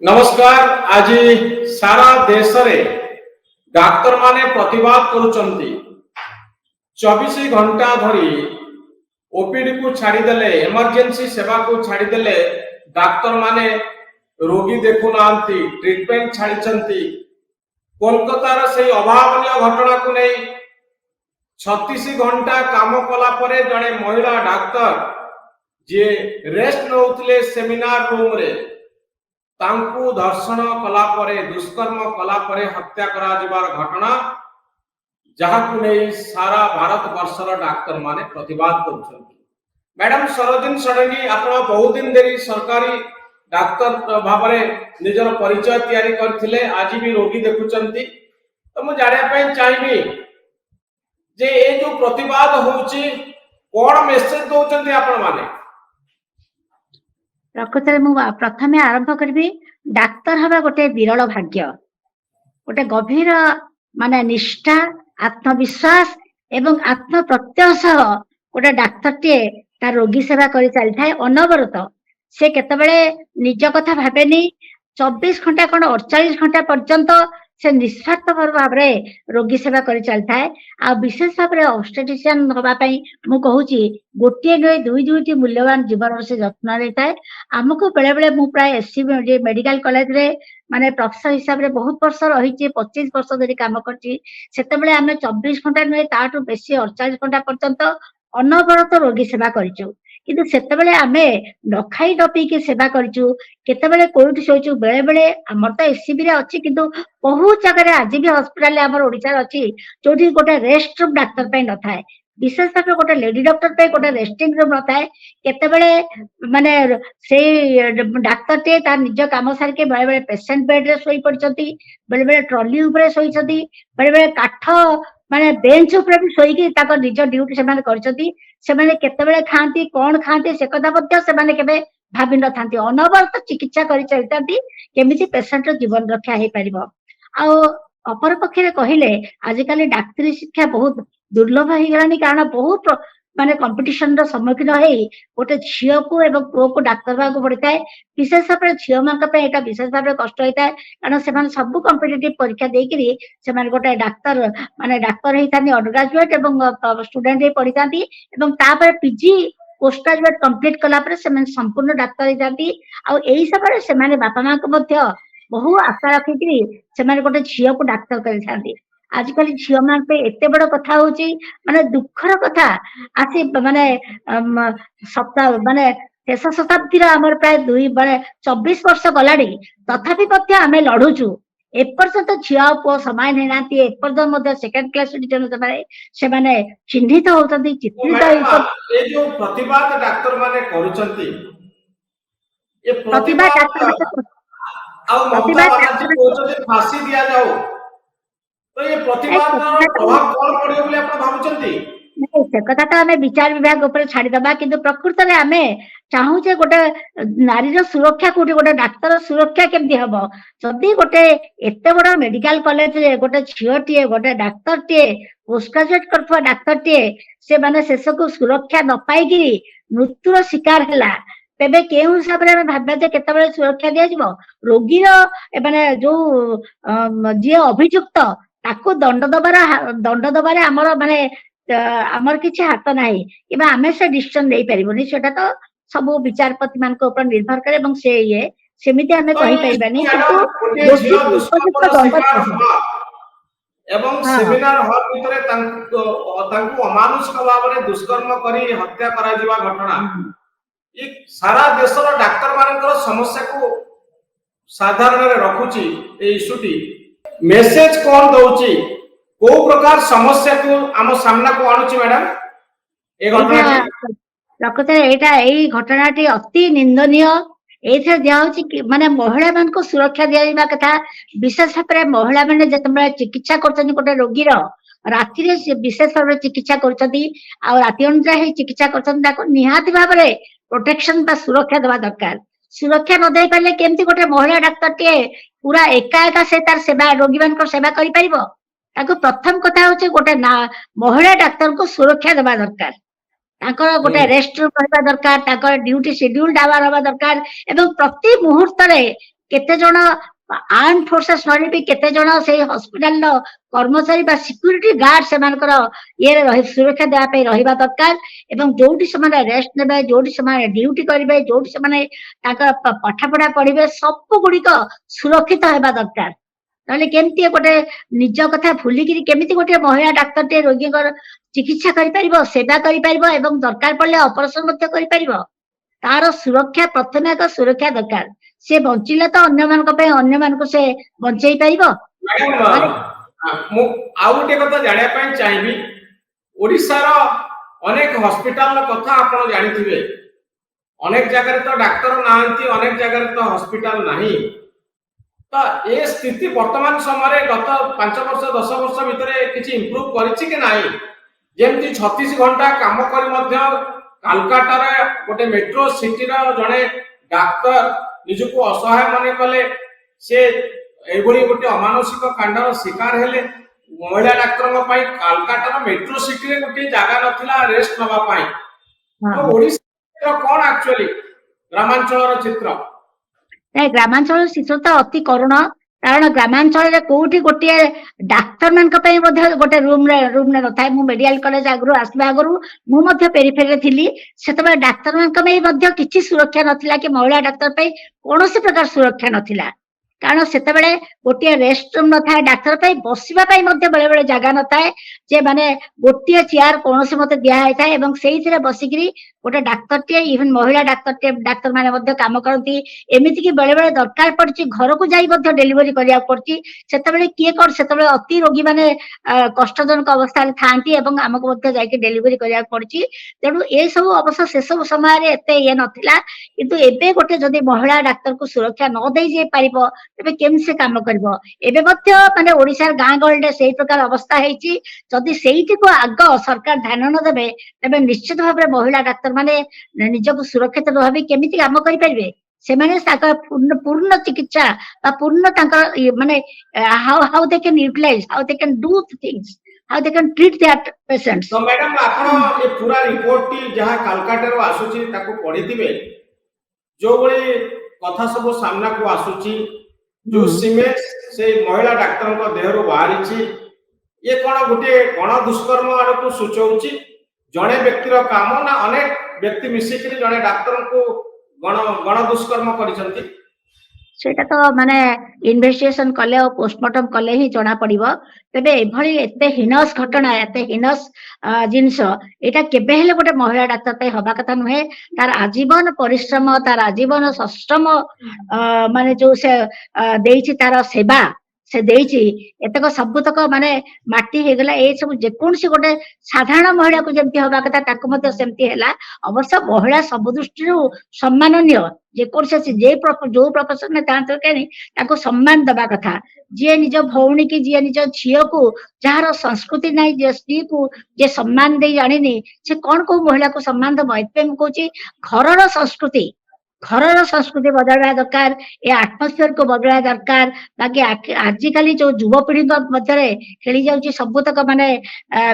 नमस्कार। आज सारा देश रे डाक्तर माने प्रतिवाद करुचंती। 24 घंटा धरी ओपीडी को छाड़ीदेले, इमरजेंसी सेवा को छाड़ीदेले डाक्तर माने रोगी देखु नांती, ट्रीटमेंट छाड़ीचंती। कोलकातार से अभावनीय घटना को नहीं 36 घंटा काम कला परे जड़े महिला डाक्तर जे रेस्ट नौतले सेमिनार रूम रे तांकु दर्शन कला परे, दुष्कर्म कला परे हत्या करा जिबार घटना जहाकु नहीं सारा भारत वर्षर डाक्तर माने प्रतिवाद करुछंती। मैडम सरोजिनी षडंगी आपण बहुत दिन देरी सरकारी डाक्तर भाबरे निजर परिचय तैयारी करथिले, आज भी रोगी देखुचंती। तो मु जानिया पय चाहिबी जे ए जो प्रतिवाद होउची कोन मेसेज दोचंती आपण माने? प्रकृତରେ ମୁଁ ପ୍ରଥମେ ଆରମ୍ଭ କରିବି ଡାକ୍ତର ହେବା ଗୋଟେ ବିରଳ ଭାଗ୍ୟ, ଗୋଟେ ଗଭୀର ମାନେ ନିଷ୍ଠା, ଆତ୍ମବିଶ୍ୱାସ ଏବଂ ଆତ୍ମପ୍ରତ୍ୟୟ ସହ ଗୋଟେ ଡାକ୍ତରଟିଏ ତା ରୋଗୀ ସେବା କରି ଚାଲିଥାଏ ଅନବରତ। ସେ କେତେବେଳେ ନିଜ କଥା ଭାବେନି, 24 ଘଣ୍ଟା କଣ 48 ଘଣ୍ଟା ପର୍ଯ୍ୟନ୍ତ ସେ ନିଃସ୍ୱାର୍ଥ ଭାବରେ ରୋଗୀ ସେବା କରି ଚାଲିଥାଏ। ଆଉ ବିଶେଷ ଭାବରେ ଅବଷ୍ଟେଟ୍ରିସିଆନ୍ ହବା ପାଇଁ ମୁଁ କହୁଛି ଗୋଟିଏ ନୁହେଁ ଦୁଇଟି ମୂଲ୍ୟବାନ ଜୀବନର ସେ ଯତ୍ନ ନେଇଥାଏ। ଆମକୁ ବେଳେ ବେଳେ ମୁଁ ପ୍ରାୟ ଏସସି ମେଡିକାଲ କଲେଜରେ ମାନେ ପ୍ରଫେସର ହିସାବରେ ବହୁତ ବର୍ଷ ରହିଛି, 25 ବର୍ଷ ଧରି କାମ କରିଛି। ସେତେବେଳେ ଆମେ 24 ଘଣ୍ଟା ନୁହେଁ ତାଠୁ ବେଶୀ 48 ଘଣ୍ଟା ପର୍ଯ୍ୟନ୍ତ ଅନବରତ ରୋଗୀ ସେବା କରିଛୁ। କିନ୍ତୁ ସେତେବେଳେ ଆମେ ନ ଖାଇ ନ ପିଇକି ସେବା କରିଛୁ, କେତେବେଳେ କୋଉଠି ଶୋଇଛୁ। ବେଳେ ବେଳେ ଆମର ତ ଏସସିବି ରେ ଅଛି, କିନ୍ତୁ ବହୁତ ଜାଗାରେ ଆଜି ବି ହସ୍ପିଟାଲରେ ଆମର ଓଡିଶାରେ ଅଛି ଯୋଉଠି ଗୋଟେ ରେଷ୍ଟ ରୁମ୍ ଡାକ୍ତର ପାଇଁ ନଥାଏ। ବିଶେଷ ଭାବରେ ଗୋଟେ ଲେଡି ଡକ୍ଟର ପାଇଁ ଗୋଟେ ରେଷ୍ଟିଂ ରୁମ୍ ନଥାଏ। କେତେବେଳେ ମାନେ ସେଇ ଡାକ୍ତରଟିଏ ତା ନିଜ କାମ ସାରିକି ବେଳେ ବେଳେ ପେସେଣ୍ଟ ବେଡରେ ଶୋଇ ପଡିଛନ୍ତି, ବେଳେ ବେଳେ ଟ୍ରଲି ଉପରେ ଶୋଇଛନ୍ତି, ବେଳେ ବେଳେ କାଠ ମାନେ ବେଞ୍ଚ ଉପରେ ବି ଶୋଇକି ତାଙ୍କ ନିଜ ଡ୍ୟୁଟି ସେମାନେ କରିଛନ୍ତି। ସେମାନେ କେତେବେଳେ ଖାଆନ୍ତି, କଣ ଖାଆନ୍ତି, ସେ କଥା ମଧ୍ୟ ସେମାନେ କେବେ ଭାବିନଥାନ୍ତି। ଅନବରତ ଚିକିତ୍ସା କରି ଚାଲିଥାନ୍ତି କେମିତି ପେସେଣ୍ଟର ଜୀବନ ରକ୍ଷା ହେଇପାରିବ। ଆଉ ଅପରପକ୍ଷରେ କହିଲେ ଆଜିକାଲି ଡାକ୍ତରୀ ଶିକ୍ଷା ବହୁତ ଦୁର୍ଲଭ ହେଇଗଲାଣି, କାରଣ ବହୁତ ମାନେ କମ୍ପିଟିସନର ସମ୍ମୁଖୀନ ହେଇ ଗୋଟେ ଝିଅକୁ ଏବଂ ପୁଅକୁ ଡାକ୍ତର ହେବାକୁ ପଡିଥାଏ। ବିଶେଷ ଭାବରେ ଝିଅ ମାନଙ୍କ ପାଇଁ ଏଇଟା ବିଶେଷ ଭାବରେ କଷ୍ଟ ହେଇଥାଏ, କାରଣ ସେମାନେ ସବୁ କମ୍ପିଟିଟିଭ ପରୀକ୍ଷା ଦେଇକିରି ସେମାନେ ଗୋଟେ ଡାକ୍ତର ମାନେ ଡାକ୍ତର ହେଇଥାନ୍ତି ଅଣ୍ଡର ଗ୍ରାଜୁଏଟ ଏବଂ ଷ୍ଟୁଡେଣ୍ଟ ହେଇ ପଢିଥାନ୍ତି ଏବଂ ତାପରେ ପିଜି ପୋଷ୍ଟ ଗ୍ରାଜୁଏଟ କମ୍ପ୍ଲିଟ କଲା ପରେ ସେମାନେ ସମ୍ପୂର୍ଣ୍ଣ ଡାକ୍ତର ହେଇଥାନ୍ତି। ଆଉ ଏଇ ସମୟରେ ସେମାନେ ବାପା ମାଙ୍କୁ ମଧ୍ୟ ବହୁ ଆଶା ରଖିକିରି ସେମାନେ ଗୋଟେ ଝିଅକୁ ଡାକ୍ତର କରିଥାନ୍ତି। ଆଜିକାଲି ଝିଅ ମାନଙ୍କ ପାଇଁ ଏତେ ବଡ କଥା ହଉଛି, ମାନେ ଦୁଃଖର କଥା, ଆସି ମାନେ ମାନେ ଶେଷ ଶତାବ୍ଦୀର ଆମର ପ୍ରାୟ 24 ବର୍ଷ ଗଲାଣି, ତଥାପି ମଧ୍ୟ ଆମେ ଲଢୁଛୁ। ଏପର୍ଯ୍ୟନ୍ତ ଝିଅ ଆଉ ପୁଅ ସମାନ ହେଇନାହାନ୍ତି। ଏପର୍ଯ୍ୟନ୍ତ ମଧ୍ୟ ସେକେଣ୍ଡ କ୍ଲାସ ସିଟିଜେନ ସେମାନେ ଚିହ୍ନିତ ହଉଛନ୍ତି, ଚିତ୍ରିତ ଏ ଯୋଉ ପ୍ରତିବାଦ ଡାକ୍ତର ମାନେ କରୁଛନ୍ତି, ଏ ପ୍ରତିଭା ପ୍ରତିବାଦ ଡାକ୍ତର ଆଉ ମମତା ବାନାର୍ଜୀ କହୁଛନ୍ତି फांसी दिया जाओ, तो ये प्रतिबादର ପ୍ରଭାବ କଣ ପଡିବ ବୋଲି ଆପଣ ଭାବୁଛନ୍ତି? ନାଇଁ, ସେ କଥା ତ ଆମେ ବିଚାର ବିଭାଗ ଉପରେ ଛାଡିଦବା, କିନ୍ତୁ ପ୍ରକୃତରେ ଆମେ ଚାହୁଁଛେ ଗୋଟେ ନାରୀର ସୁରକ୍ଷା କୋଉଠି, ଗୋଟେ ଡାକ୍ତର ସୁରକ୍ଷା କେମିତି ହବ। ଯଦି ଗୋଟେ ଏତେ ବଡ ମେଡିକାଲ କଲେଜରେ ଗୋଟେ ଝିଅଟିଏ, ଗୋଟେ ଡାକ୍ତରଟିଏ, ପୋଷ୍ଟ ଗ୍ରାଜୁଏଟ କରୁଥିବା ଡାକ୍ତରଟିଏ ସେମାନେ ଶେଷକୁ ସୁରକ୍ଷା ନ ପାଇକିରି ମୃତ୍ୟୁର ଶିକାର ହେଲା, ତେବେ କେଉଁ ହିସାବରେ ଆମେ ଭାବିବା ଯେ କେତେବେଳେ ସୁରକ୍ଷା ଦିଆଯିବ? ରୋଗୀର ମାନେ ଯୋଉ ଯିଏ ଅଭିଯୁକ୍ତ ତାକୁ ଦଣ୍ଡ ଦବାରେ ଆମର ମାନେ ଆମର କିଛି ହାତ ନାହିଁ, କିମ୍ବା ଆମେ ସେ ଡିସିସନ ନେଇପାରିବୁନି। ସେଟା ତ ସବୁ ବିଚାରପତି ମାନଙ୍କ ଉପରେ ନିର୍ଭର କରେ ଏବଂ ସେ ସେମିତି ଆମେ କହିପାରିବାନି। କିନ୍ତୁ ଦୋଷୀ ଉପଯୁକ୍ତ ଦଣ୍ଡ ଏବଂ ସେମିନାର ହଲ୍ ଭିତରେ ତାଙ୍କୁ ଅମାନୁଷିକ ଭାବରେ ଦୁଷ୍କର୍ମ କରି ହତ୍ୟା କରାଯିବା ଘଟଣା ଏ ସାରା ଦେଶର ଡାକ୍ତର ମାନଙ୍କର ସମସ୍ୟାକୁ ସାଧାରଣରେ ରଖୁଛି। ଏ ଇସ୍ୟୁଟି मेसेज कौन दौची, को प्रकार समस्या को आम सामना को आणुची मैडम? ए घटना प्रकृତରେ ଏଇ ଘଟଣାଟି ଅତି ନିନ୍ଦନୀୟ। ଏଇଥିରେ ଦିଆହଉଛି ମାନେ ମହିଳା ମାନଙ୍କୁ ସୁରକ୍ଷା ଦିଆଯିବା କଥା। ବିଶେଷ ଭାବରେ ମହିଳା ମାନେ ଯେତେବେଳେ ଚିକିତ୍ସା କରୁଛନ୍ତି ଗୋଟେ ରୋଗୀର, ରାତିରେ ବିଶେଷ ଭାବରେ ଚିକିତ୍ସା କରୁଛନ୍ତି, ଆଉ ରାତି ଅନୁଯାୟୀ ହେଇ ଚିକିତ୍ସା କରୁଛନ୍ତି, ତାକୁ ନିହାତି ଭାବରେ ପ୍ରୋଟେକ୍ସନ ବା ସୁରକ୍ଷା ଦେବା ଦରକାର। ସୁରକ୍ଷା ନ ଦେଇ ପାରିଲେ କେମିତି ଗୋଟେ ମହିଳା ଡାକ୍ତରଟିଏ ପୁରା ଏକା ଏକା ସେ ତାର ସେବା ରୋଗୀ ମାନଙ୍କର ସେବା କରିପାରିବ? ତାକୁ ପ୍ରଥମ କଥା ହଉଛି ଗୋଟେ ମହିଳା ଡାକ୍ତରଙ୍କୁ ସୁରକ୍ଷା ଦେବା ଦରକାର। ତାଙ୍କର ଗୋଟେ ରେଷ୍ଟ ରୁମ୍ ରହିବା ଦରକାର, ତାଙ୍କର ଡ୍ୟୁଟି ସିଡ୍ୟୁଲ ହବା ଦରକାର ଏବଂ ପ୍ରତି ମୁହୂର୍ତ୍ତରେ କେତେ ଜଣ ଆର୍ମ ଫୋର୍ସେସ୍ ନହେଲେ ବି କେତେ ଜଣ ସେଇ ହସ୍ପିଟାଲର କର୍ମଚାରୀ ବା ସିକ୍ୟୁରିଟି ଗାର୍ଡ ସେମାନଙ୍କର ଇଏରେ ସୁରକ୍ଷା ଦେବା ପାଇଁ ରହିବା ଦରକାର ଏବଂ ଯୋଉଠି ସେମାନେ ରେଷ୍ଟ ନେବେ, ଯୋଉଠି ସେମାନେ ଡ୍ୟୁଟି କରିବେ, ଯୋଉଠି ସେମାନେ ତାଙ୍କର ପାଠପଢା ପଢିବେ, ସବୁ ଗୁଡିକ ସୁରକ୍ଷିତ ହେବା ଦରକାର। ନହେଲେ କେମିତି ଗୋଟେ ନିଜ କଥା ଭୁଲିକିରି କେମିତି ଗୋଟେ ମହିଳା ଡାକ୍ତରଟିଏ ରୋଗୀଙ୍କର ଚିକିତ୍ସା କରିପାରିବ, ସେବା କରିପାରିବ ଏବଂ ଦରକାର ପଡିଲେ ଅପରେସନ ମଧ୍ୟ କରିପାରିବ। ତାର ସୁରକ୍ଷା ପ୍ରଥମେ ଏକ ସୁରକ୍ଷା ଦରକାର। ସେ ବଞ୍ଚିଲେ ତ ଅନ୍ୟମାନଙ୍କ ପାଇଁ ଅନ୍ୟମାନଙ୍କୁ ସେ ବଞ୍ଚେଇ ପାରିବ। ମ୍ୟାଡାମ ମୁଁ ଆଉ ଗୋଟେ କଥା ଜାଣିବା ପାଇଁ ଚାହିଁବି, ଓଡିଶାର ଅନେକ ହସ୍ପିଟାଲର କଥା ଆପଣ ଜାଣିଥିବେ। ଅନେକ ଜାଗାରେ ତ ଡାକ୍ତର ନାହାନ୍ତି, ଅନେକ ଜାଗାରେ ତ ହସ୍ପିଟାଲ ନାହିଁ। ତ ଏ ସ୍ଥିତି ବର୍ତ୍ତମାନ ସମୟରେ ଗତ 5 ବର୍ଷ 10 ବର୍ଷ ଭିତରେ କିଛି ଇମ୍ପ୍ରୁଭ କରିଛି କି ନାହିଁ? ଯେମିତି 36 ଘଣ୍ଟା କାମ କରି ମଧ୍ୟ କାଲକାଟାରେ ଗୋଟେ ମେଟ୍ରୋ ସିଟିର ଜଣେ ଡାକ୍ତର ନିଜକୁ ଅସହାୟ ମନେ କଲେ, ସେ ଏଭଳି ଗୋଟେ ଅମାନସିକ କାଣ୍ଡର ଶିକାର ହେଲେ। ମହିଳା ଡାକ୍ତରଙ୍କ ପାଇଁ କାଲକାଟାର ମେଟ୍ରୋ ସିଟିରେ ଗୋଟେ ଜାଗା ନଥିଲା ରେଷ୍ଟ ନେବା ପାଇଁ। ତ ଓଡିଶା କଣ ଆକ୍ଚୁଆଲି ଗ୍ରାମାଞ୍ଚଳର ଚିତ୍ର? ନାଇଁ, ଗ୍ରାମାଞ୍ଚଳର ଚିତ୍ର ତ ଅତି କରୁଣ। କାରଣ ଗ୍ରାମାଞ୍ଚଳରେ କୋଉଠି ଗୋଟିଏ ଡାକ୍ତର ମାନଙ୍କ ପାଇଁ ମଧ୍ୟ ଗୋଟେ ରୁମରେ ନଥାଏ। ମୁଁ ମେଡିକାଲ କଲେଜ ଆଗରୁ ଆସିବା ଆଗରୁ ମୁଁ ମଧ୍ୟ ପେରିଫେରିରେ ଥିଲି। ସେତେବେଳେ ଡାକ୍ତର ମାନଙ୍କ ପାଇଁ ମଧ୍ୟ କିଛି ସୁରକ୍ଷା ନଥିଲା କି ମହିଳା ଡାକ୍ତର ପାଇଁ କୌଣସି ପ୍ରକାର ସୁରକ୍ଷା ନଥିଲା। କାରଣ ସେତେବେଳେ ଗୋଟିଏ ରେଷ୍ଟ ରୁମ ନଥାଏ, ଡାକ୍ତର ପାଇଁ ବସିବା ପାଇଁ ମଧ୍ୟ ବେଳେ ବେଳେ ଜାଗା ନଥାଏ। ଯେ ମାନେ ଗୋଟିଏ ଚେୟାର କୌଣସି ମତେ ଦିଆ ହେଇଥାଏ ଏବଂ ସେଇଥିରେ ବସିକିରି ଗୋଟେ ଡାକ୍ତରଟିଏ, ଇଭେନ ମହିଳା ଡାକ୍ତର ମାନେ ମଧ୍ୟ କାମ କରନ୍ତି। ଏମିତିକି ବେଳେ ବେଳେ ଦରକାର ପଡିଛି ଘରକୁ ଯାଇ ମଧ୍ୟ ଡେଲିଭରି କରିବାକୁ ପଡୁଛି। ସେତେବେଳେ କିଏ କଣ, ସେତେବେଳେ ଅତି ରୋଗୀ ମାନେ କଷ୍ଟଜନକ ଅବସ୍ଥାରେ ଥାଆନ୍ତି ଏବଂ ଆମକୁ ମଧ୍ୟ ଯାଇକି ଡେଲିଭରି କରିବାକୁ ପଡୁଛି। ତେଣୁ ଏସବୁ ଅବଶ୍ୟ ସେସବୁ ସମୟରେ ଏତେ ଇଏ ନଥିଲା। କିନ୍ତୁ ଏବେ ଗୋଟେ ଯଦି ମହିଳା ଡାକ୍ତରକୁ ସୁରକ୍ଷା ନ ଦେଇ ଯାଇ ପାରିବ ତେବେ କେମିତି ସେ କାମ କରିବ? ଏବେ ମଧ୍ୟ ମାନେ ଓଡିଶାର ଗାଁ ଗହଳିରେ ସେଇ ପ୍ରକାର ଅବସ୍ଥା ହେଇଛି। ଯଦି ସେଇଟିକୁ ଆଗ ସରକାର ଧ୍ୟାନ ନ ଦେବେ ତେବେ ନିଶ୍ଚିତ ଭାବରେ ମହିଳା ଡାକ୍ତର ମାନେ ନିଜକୁ ସୁରକ୍ଷିତ ଭାବି କେମିତି କାମ କରିପାରିବେ? ସେମାନେ ତାଙ୍କର ପୂର୍ଣ୍ଣ ଚିକିତ୍ସା ବା ପୂର୍ଣ୍ଣ ତାଙ୍କର ମାନେ how they can utilize, how they can do things, how they can treat their patients. ତ ମ୍ୟାଡାମ ଆପଣ ଏ ପୁରା ରିପୋର୍ଟଟି ଯାହା କାଲକାଟାରୁ ଆସୁଛି ତାକୁ ପଢିଥିବେ। ଯୋଉଭଳି କଥା ସବୁ ସାମ୍ନାକୁ ଆସୁଛି, ଯୋଉ ସିମେଣ୍ଟ ସେ ମହିଳା ଡାକ୍ତରଙ୍କ ଦେହରୁ ବାହାରିଛି, ଇଏ କଣ ଗୋଟିଏ ଗଣ ଦୁଷ୍କର୍ମ ଆଡକୁ ସୂଚଉଛି? ଜଣେ ବ୍ୟକ୍ତିର କାମ ନା ଅନେକ ବ୍ୟକ୍ତି ମିଶିକିରି ଜଣେ ଡାକ୍ତରଙ୍କୁ ଗଣ ଦୁଷ୍କର୍ମ କରିଛନ୍ତି? ସେଟା ତ ମାନେ ଇନଭେଷ୍ଟିଗେସନ କଲେ ଆଉ ପୋଷ୍ଟମର୍ଟମ କଲେ ହିଁ ଜଣା ପଡିବ। ତେବେ ଏଭଳି ଏତେ ହିନସ ଘଟଣା, ଏତେ ହିନସ ଜିନିଷ ଏଇଟା କେବେ ହେଲେ ଗୋଟେ ମହିଳା ଡାକ୍ତର ପାଇଁ ହବା କଥା ନୁହେଁ। ତାର ଆଜୀବନ ପରିଶ୍ରମ, ତାର ଆଜୀବନ ସଶ୍ରମ ମାନେ ଯୋଉ ସେ ଦେଇଛି ତାର ସେବା ସେ ଦେଇଛି, ଏତକ ସବୁତକ ମାନେ ମାଟି ହେଇଗଲା। ଏଇ ସବୁ ଯେକୌଣସି ଗୋଟେ ସାଧାରଣ ମହିଳାକୁ ଯେମିତି ହବା କଥା ତାକୁ ମଧ୍ୟ ସେମିତି ହେଲା। ଅବଶ୍ୟ ମହିଳା ସବୁ ଦୃଷ୍ଟିରୁ ସମ୍ମାନନୀୟ। ଯେକୌଣସି ଯୋଉ ପ୍ରଫେସନରେ ଥାଆନ୍ତୁ କାହିଁକି ତାଙ୍କୁ ସମ୍ମାନ ଦବା କଥା। ଯିଏ ନିଜ ଭଉଣୀ କି, ଯିଏ ନିଜ ଝିଅକୁ, ଯାହାର ସଂସ୍କୃତି ନାହିଁ, ଯିଏ ସ୍ତ୍ରୀକୁ ଯିଏ ସମ୍ମାନ ଦେଇ ଜାଣିନି, ସେ କଣ କୋଉ ମହିଳାକୁ ସମ୍ମାନ ଦବ? ଏଥିପାଇଁ ମୁଁ କହୁଛି ଘରର ସଂସ୍କୃତି ବଦଳାଇବା ଦରକାର, ଏ ଆଟମୋସ୍ଫିୟରକୁ ବଦଳାଇବା ଦରକାର। ବାକି ଆଜିକାଲି ଯୋଉ ଯୁବପିଢିଙ୍କ ମଧ୍ୟରେ ଖେଳି ଯାଉଛି ସବୁତକ ମାନେ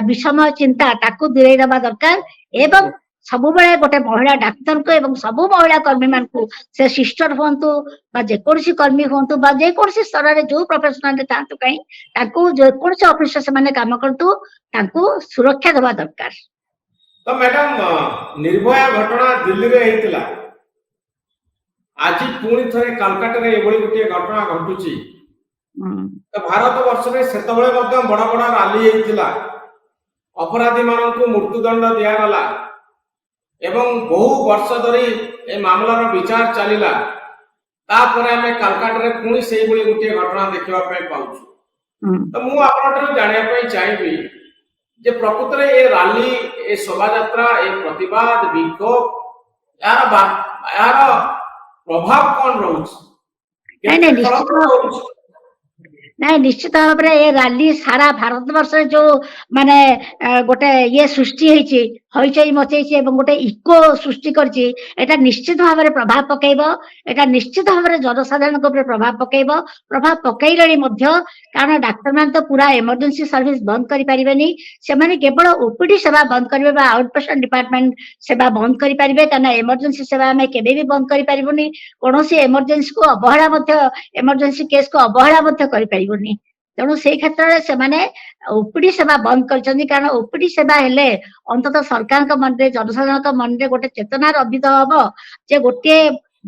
ବିଷମୟ ଚିନ୍ତା, ତାକୁ ଦୂରେଇ ଦେବା ଦରକାର। ଏବଂ ସବୁବେଳେ ଗୋଟେ ମହିଳା ଡାକ୍ତରଙ୍କୁ ଏବଂ ସବୁ ମହିଳା କର୍ମୀ ମାନଙ୍କୁ, ସେ ସିଷ୍ଟର ହୁଅନ୍ତୁ ବା ଯେକୌଣସି କର୍ମୀ ହୁଅନ୍ତୁ ବା ଯେକୌଣସି ସ୍ତରରେ ଯୋଉ ପ୍ରଫେସନାଲରେ ଥାଆନ୍ତୁ କାହିଁ, ତାଙ୍କୁ ଯେକୌଣସି ଅଫିସରେ ସେମାନେ କାମ କରନ୍ତୁ, ତାଙ୍କୁ ସୁରକ୍ଷା ଦେବା ଦରକାର। ତ ମ୍ୟାଡାମ ନିର୍ଭୟା ଘଟଣା ଦିଲ୍ଲୀରେ ହେଇଥିଲା, ଆଜି ପୁଣି ଥରେ କାଲକାଟାରେ ଏଭଳି ଗୋଟିଏ ଘଟଣା ଘଟୁଛି। ତ ଭାରତ ବର୍ଷରେ ସେତେବେଳେ ମଧ୍ୟ ବଡ ବଡ ରାଲି ହେଇଥିଲା, ଅପରାଧୀ ମାନଙ୍କୁ ମୃତ୍ୟୁଦଣ୍ଡ ଦିଆଗଲା ଏବଂ ବହୁ ବର୍ଷ ଧରି ଏ ମାମଲାର ବିଚାର ଚାଲିଲା। ତାପରେ ଆମେ କାଲକାଟାରେ ପୁଣି ସେଇଭଳି ଗୋଟିଏ ଘଟଣା ଦେଖିବା ପାଇଁ ପାଉଛୁ। ତ ମୁଁ ଆପଣଙ୍କଠାରୁ ଜାଣିବା ପାଇଁ ଚାହିଁବି ଯେ ପ୍ରକୃତରେ ଏ ରାଲି, ଏ ଶୋଭାଯାତ୍ରା, ଏ ପ୍ରତିବାଦ, ବିକ୍ଷୋଭ, ଏହାର ପ୍ରଭାବ କଣ ରହୁଛି? ନାଇଁ, ନିଶ୍ଚିତ ଭାବରେ ଏ ରାଲି ସାରା ଭାରତ ବର୍ଷରେ ଯୋଉ ମାନେ ଗୋଟେ ଇଏ ସୃଷ୍ଟି ହେଇଛି, হইচই মচেইଛି এবং ଗୋଟେ ଇକୋ ସୃଷ୍ଟି କରିଛି, এটা ନିଶ୍ଚିତ ଭାବରେ ପ୍ରଭାବ ପକେଇବ। এটা ନିଶ୍ଚିତ ଭାବରେ ଜନସାଧାରଣଙ୍କ ଉପରେ ପ୍ରଭାବ ପକେଇବ, ପ୍ରଭାବ ପକେଇଲେଣି ମଧ୍ୟ। କାରଣ ଡାକ୍ତରମାନେ ତ ପୁରା ଏମର୍ଜେନ୍ସି ସର୍ଭିସ ବନ୍ଦ କରିପାରିବେନି, ସେମାନେ କେବଳ ଓପିଡି ସେବା ବନ୍ଦ କରିବେ ବା ଆଉଟ ପେସେଣ୍ଟ ଡିପାର୍ଟମେଣ୍ଟ ସେବା ବନ୍ଦ କରିପାରିବେ। କାରଣ ଏମର୍ଜେନ୍ସି ସେବା ଆମେ କେବେ ବି ବନ୍ଦ କରିପାରିବୁନି, କୌଣସି ଏମର୍ଜେନ୍ସିକୁ ଅବହେଳା ମଧ୍ୟ, ଏମର୍ଜେନ୍ସି କେସକୁ ଅବହେଳା ମଧ୍ୟ କରିପାରିବୁନି। ତେଣୁ ସେଇ କ୍ଷେତ୍ରରେ ସେମାନେ ଓପିଡି ସେବା ବନ୍ଦ କରିଛନ୍ତି। କାରଣ ଓପିଡି ସେବା ହେଲେ ଅନ୍ତତଃ ସରକାରଙ୍କ ମନରେ, ଜନସାଧାରଣଙ୍କ ମନରେ ଗୋଟେ ଚେତନାର ଅଭିଭୂତ ହବ ଯେ ଗୋଟିଏ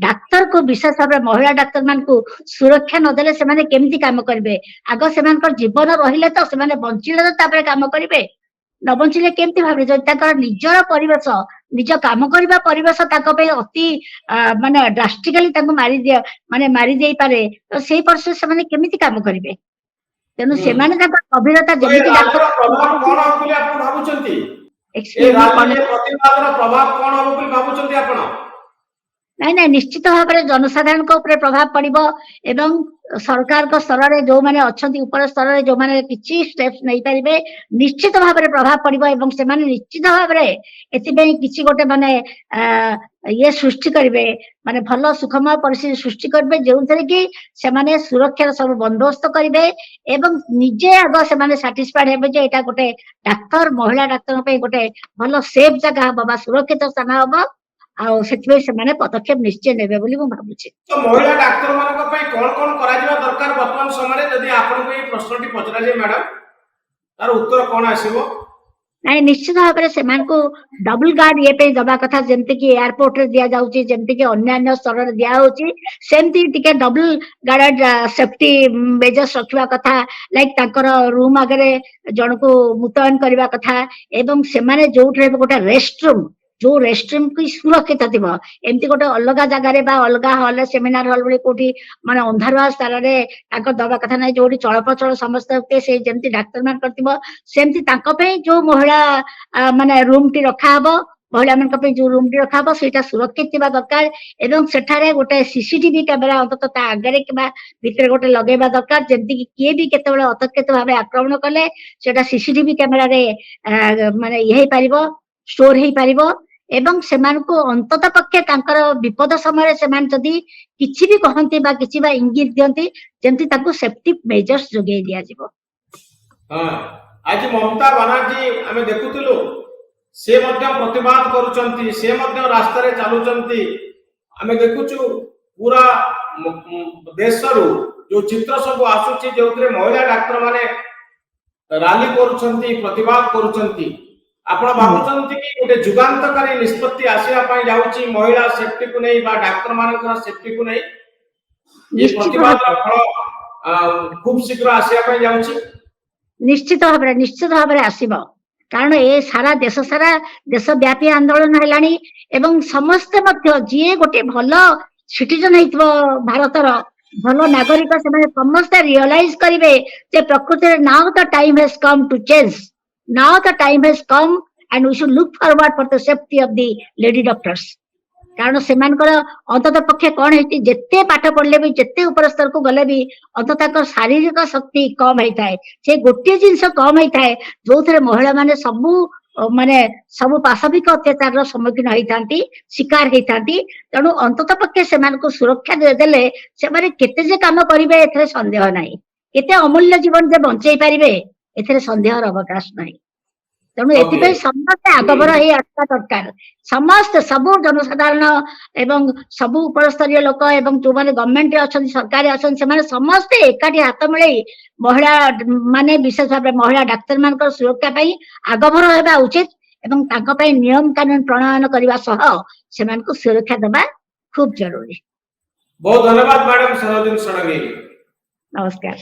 ଡାକ୍ତରକୁ ବିଶେଷ ଭାବରେ ମହିଳା ଡାକ୍ତର ମାନଙ୍କୁ ସୁରକ୍ଷା ନଦେଲେ ସେମାନେ କେମିତି କାମ କରିବେ। ଆଗ ସେମାନଙ୍କର ଜୀବନ ରହିଲେ ତ ସେମାନେ ବଞ୍ଚିଲେ ତ ତାପରେ କାମ କରିବେ, ନ ବଞ୍ଚିଲେ କେମିତି ଭାବେ। ଯଦି ତାଙ୍କର ନିଜର ପରିବେଶ, ନିଜ କାମ କରିବା ପରିବେଶ ତାଙ୍କ ପାଇଁ ଅତି ମାନେ ଡ୍ରାଷ୍ଟିକାଲି ତାଙ୍କୁ ମାରି ଦେଇପାରେ, ତ ସେଇ ପରିସ୍ଥିତିରେ ସେମାନେ କେମିତି କାମ କରିବେ। ତେଣୁ ହୁଁ। ସେମାନେ ତାଙ୍କର ଗଭୀରତା ତ ଏ ଯେମିତି ରାଲିର ପ୍ରଭାବ କଣ ହବ ବୋଲି ଆପଣ ଭାବୁଛନ୍ତି? ଏ ଏକ୍ସକ୍ୟୁଜ ରାଲିରେ ପ୍ରତିବାଦର ପ୍ରଭାବ କଣ ହବ ବୋଲି ଭାବୁଛନ୍ତି ଆପଣ? ନାଇଁ ନାଇଁ, ନିଶ୍ଚିତ ଭାବରେ ଜନସାଧାରଣଙ୍କ ଉପରେ ପ୍ରଭାବ ପଡିବ ଏବଂ ସରକାରଙ୍କ ସ୍ତରରେ ଯୋଉମାନେ ଅଛନ୍ତି, ଉପର ସ୍ତରରେ ଯୋଉମାନେ କିଛି ଷ୍ଟେପ୍ସ ନେଇପାରିବେ, ନିଶ୍ଚିତ ଭାବରେ ପ୍ରଭାବ ପଡିବ ଏବଂ ସେମାନେ ନିଶ୍ଚିତ ଭାବରେ ଏଥିପାଇଁ କିଛି ଗୋଟେ ମାନେ ଇଏ ସୃଷ୍ଟି କରିବେ, ମାନେ ଭଲ ସୁଖମୟ ପରିସ୍ଥିତି ସୃଷ୍ଟି କରିବେ, ଯେଉଁଥିରେ କି ସେମାନେ ସୁରକ୍ଷାର ସବୁ ବନ୍ଦୋବସ୍ତ କରିବେ ଏବଂ ନିଜେ ଆଗ ସେମାନେ ସାଟିସ୍ଫାଏଡ ହେବେ ଯେ ଏଇଟା ଗୋଟେ ଡାକ୍ତର, ମହିଳା ଡାକ୍ତରଙ୍କ ପାଇଁ ଗୋଟେ ଭଲ ସେଫ୍ ଜାଗା ହବ ବା ସୁରକ୍ଷିତ ସ୍ଥାନ ହବ। ଆଉ ସେଥିପାଇଁ ସେମାନେ ପଦକ୍ଷେପ ନିଶ୍ଚୟ ନେବେ ବୋଲି ମୁଁ ଭାବୁଛି। ତ ମହିଳା ଡାକ୍ତର ମାନଙ୍କ ପାଇଁ କଣ କଣ କରାଯିବା ଦରକାର ବର୍ତ୍ତମାନ ସମୟରେ? ଯଦି ଆପଣଙ୍କୁ ଏଇ ପ୍ରଶ୍ନଟି ପଚରାଯାଏ ମ୍ୟାଡାମ, ତାର ଉତ୍ତର କଣ ଆସିବ? ନାଇଁ, ନିଶ୍ଚିତ ଭାବରେ ସେମାନଙ୍କୁ ଡବଲ ଗାର୍ଡ ଇଏ ପାଇଁ ଦବା କଥା, ଯେମିତିକି ଏୟାରପୋର୍ଟରେ ଦିଆଯାଉଛି, ଯେମିତିକି ଅନ୍ୟାନ୍ୟ ସ୍ତରରେ ଦିଆହଉଛି, ସେମିତି ଟିକେ ଡବଲ ଗାର୍ଡ ସେଫଟି ମେଜର୍ସ ରଖିବା କଥା। ଲାଇକ ତାଙ୍କର ରୁମ ଆଗରେ ଜଣକୁ ମୁତୟନ କରିବା କଥା ଏବଂ ସେମାନେ ଯୋଉଠି ରହିବେ ଗୋଟେ ରେଷ୍ଟରୁମ, ଯୋଉ ରେଷ୍ଟରୁମ କି ସୁରକ୍ଷିତ ଥିବ, ଏମିତି ଗୋଟେ ଅଲଗା ଜାଗାରେ ବା ଅଲଗା ହଲରେ, ସେମିନାର ହଲ ଭଳି କୋଉଠି ମାନେ ଅନ୍ଧାରୁଆ ସ୍ଥାନରେ ତାଙ୍କ ଦବା କଥା ନାହିଁ। ଯୋଉଠି ଚଳପ୍ରଚଳ ସମସ୍ତେ ସେ ଯେମିତି ଡାକ୍ତର ମାନଙ୍କର ଥିବ, ସେମିତି ତାଙ୍କ ପାଇଁ ଯୋଉ ମହିଳା ମାନେ ରୁମଟି ରଖାହବ, ମହିଳା ମାନଙ୍କ ପାଇଁ ଯୋଉ ରୁମଟି ରଖାହବ ସେଇଟା ସୁରକ୍ଷିତ ଥିବା ଦରକାର ଏବଂ ସେଠାରେ ଗୋଟେ ସିସିଟିଭି କ୍ୟାମେରା ଅନ୍ତତଃ ତା ଆଗରେ କିମ୍ବା ଭିତରେ ଗୋଟେ ଲଗେଇବା ଦରକାର, ଯେମିତିକି କିଏ ବି କେତେବେଳେ ଅତର୍କିତ ଭାବେ ଆକ୍ରମଣ କଲେ ସେଟା ସିସିଟିଭି କ୍ୟାମେରାରେ ମାନେ ଇଏ ହେଇପାରିବ, ଷ୍ଟୋର ହେଇପାରିବ ଏବଂ ସେମାନଙ୍କୁ ଅନ୍ତତଃ ପକ୍ଷେ ତାଙ୍କର ବିପଦ ସମୟରେ ସେମାନେ ଯଦି କିଛି ବି କହନ୍ତି ବା କିଛି ବା ଇଙ୍ଗିତ ଦିଅନ୍ତି, ଯେମିତି ତାଙ୍କୁ ସେଫଟି ମେଜର୍ସ ଯୋଗେଇ ଦିଆଯିବ। ହଁ, ଆଜି ମମତା ବାନାର୍ଜୀ ଆମେ ଦେଖୁଥିଲୁ, ସେ ମଧ୍ୟ ପ୍ରତିବାଦ କରୁଛନ୍ତି, ସେ ମଧ୍ୟ ରାସ୍ତାରେ ଚାଲୁଛନ୍ତି। ଆମେ ଦେଖୁଛୁ ପୁରା ଦେଶରୁ ଯୋଉ ଚିତ୍ର ସବୁ ଆସୁଛି, ଯୋଉଥିରେ ମହିଳା ଡାକ୍ତର ମାନେ ରାଲି କରୁଛନ୍ତି, ପ୍ରତିବାଦ କରୁଛନ୍ତି। ଆପଣ ଭାବୁଛନ୍ତି କି ଗୋଟେ ଯୁଗାନ୍ତକାରୀ ନିଷ୍ପତ୍ତି ଆସିବା ପାଇଁ ଯାଉଛି ମହିଳା ସେଫ୍ଟିକୁ ନେଇ ବା ଡାକ୍ତର ମାନଙ୍କର ସେଫ୍ଟିକୁ ନେଇ? ଏ ପ୍ରତିବାଦର ଫଳ ଖୁବ ଶୀଘ୍ର ଆସିବା ପାଇଁ ଯାଉଛି? ନିଶ୍ଚିତ ଭାବରେ ଆସିବ। କାରଣ ଏ ସାରା ଦେଶବ୍ୟାପୀ ଆନ୍ଦୋଳନ ହେଲାଣି ଏବଂ ସମସ୍ତେ ମଧ୍ୟ ଯିଏ ଗୋଟେ ଭଲ ସିଟିଜେନ ହେଇଥିବ, ଭାରତର ଭଲ ନାଗରିକ, ସେମାନେ ସମସ୍ତେ ରିଅଲାଇଜ କରିବେ ଯେ ପ୍ରକୃତରେ now the time has come to change, now the time has come and we should look forward for the safety of the lady doctors। କାରଣ ସେମାନଙ୍କର ଅନ୍ତତଃ ପକ୍ଷେ କଣ ହେଇଛି, ଯେତେ ପାଠ ପଢିଲେ ବି, ଯେତେ ଉପର ସ୍ତରକୁ ଗଲେ ବି ଅନ୍ତତଃ ତାଙ୍କ ଶାରୀରିକ ଶକ୍ତି କମ ହେଇଥାଏ। ସେ ଗୋଟିଏ ଜିନିଷ କମ ହେଇଥାଏ ଯୋଉଥିରେ ମହିଳା ମାନେ ସବୁ ପାଶବିକ ଅତ୍ୟାଚାରର ସମ୍ମୁଖୀନ ହେଇଥାନ୍ତି, ଶିକାର ହେଇଥାନ୍ତି। ତେଣୁ ଅନ୍ତତଃ ପକ୍ଷେ ସେମାନଙ୍କୁ ସୁରକ୍ଷା ଦେଲେ ସେମାନେ କେତେ ଯେ କାମ କରିବେ ଏଥିରେ ସନ୍ଦେହ ନାହିଁ, କେତେ ଅମୂଲ୍ୟ ଜୀବନ ଯେ ବଞ୍ଚେଇ ପାରିବେ ଏଥିରେ ସନ୍ଦେହର ଅବକାଶ ନାହିଁ। ତେଣୁ ଏଥିପାଇଁ ସମସ୍ତେ ଆଗଭର ହେଇ ଆସିବା ଦରକାର। ସମସ୍ତେ, ସବୁ ଜନସାଧାରଣ ଏବଂ ସବୁ ଉପରସ୍ତରୀୟ ଲୋକ ଏବଂ ଯୋଉମାନେ ଗଭର୍ଣ୍ଣମେଣ୍ଟରେ ଅଛନ୍ତି, ସରକାରରେ ଅଛନ୍ତି, ସେମାନେ ସମସ୍ତେ ଏକାଠି ହାତ ମିଳେଇ ମହିଳା ମାନେ, ବିଶେଷ ଭାବରେ ମହିଳା ଡାକ୍ତର ମାନଙ୍କର ସୁରକ୍ଷା ପାଇଁ ଆଗଭର ହେବା ଉଚିତ ଏବଂ ତାଙ୍କ ପାଇଁ ନିୟମ କାନୁନ ପ୍ରଣୟନ କରିବା ସହ ସେମାନଙ୍କୁ ସୁରକ୍ଷା ଦେବା ଖୁବ ଜରୁରୀ। ବହୁତ ଧନ୍ୟବାଦ ମ୍ୟାଡାମ ସରୋଜିନୀ ଷଡଙ୍ଗୀ। ନମସ୍କାର।